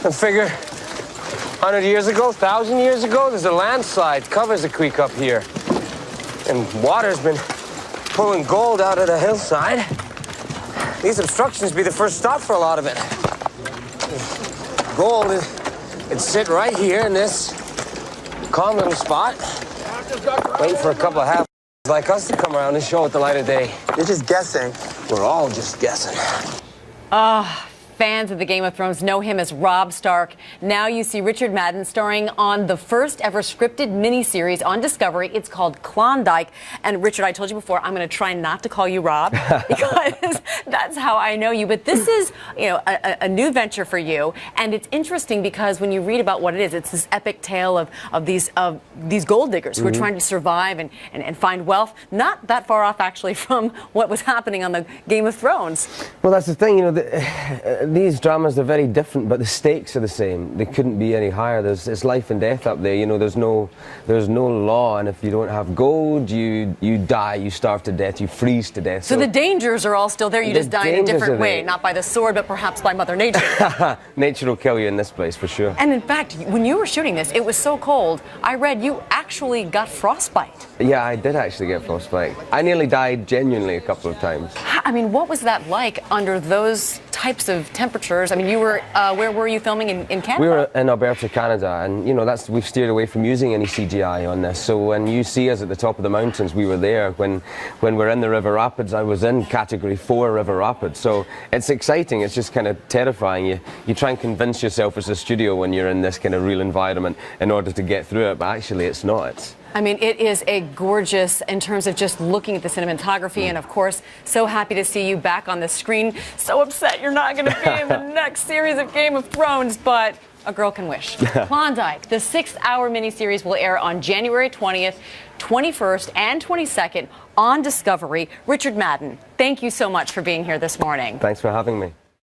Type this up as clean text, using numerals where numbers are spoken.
I figure 100 years ago, 1,000 years ago, there's a landslide covers the creek up here. And water's been pulling gold out of the hillside. These obstructions be the first stop for a lot of it. Gold, it'd sit right here in this calm little spot, waiting for a couple of half like us to come around and show it the light of day. You're just guessing. We're all just guessing. Fans of the Game of Thrones know him as Robb Stark. Now you see Richard Madden starring on the first ever scripted miniseries on Discovery. It's called Klondike. And Richard, I told you before, I'm going to try not to call you Rob because that's how I know you. But this is, a new venture for you. And it's interesting because when you read about what it is, it's this epic tale of these gold diggers who are trying to survive and find wealth. Not that far off, actually, from what was happening on the Game of Thrones. Well, that's the thing, these dramas are very different, but the stakes are the same. They couldn't be any higher. It's life and death up there. There's no law, and if you don't have gold, you die, you starve to death, you freeze to death. So the dangers are all still there. You just die in a different way, not by the sword, but perhaps by Mother Nature. Nature will kill you in this place for sure. And in fact, when you were shooting this, it was so cold. I read you actually got frostbite. Yeah, I did actually get frostbite. I nearly died genuinely a couple of times. I mean, what was that like under those types of temperatures? I mean, you were, where were you filming in Canada? We were in Alberta, Canada, and we've steered away from using any CGI on this. So when you see us at the top of the mountains, we were there. When we're in the river rapids, I was in category 4 river rapids. So it's exciting. It's just kind of terrifying. You try and convince yourself as a studio when you're in this kind of real environment in order to get through it, but actually it's not. I mean, it is a gorgeous, in terms of just looking at the cinematography, and of course, so happy to see you back on the screen. So upset you're not going to be in the next series of Game of Thrones, but a girl can wish. Klondike, the 6-hour miniseries, will air on January 20th, 21st, and 22nd on Discovery. Richard Madden, thank you so much for being here this morning. Thanks for having me.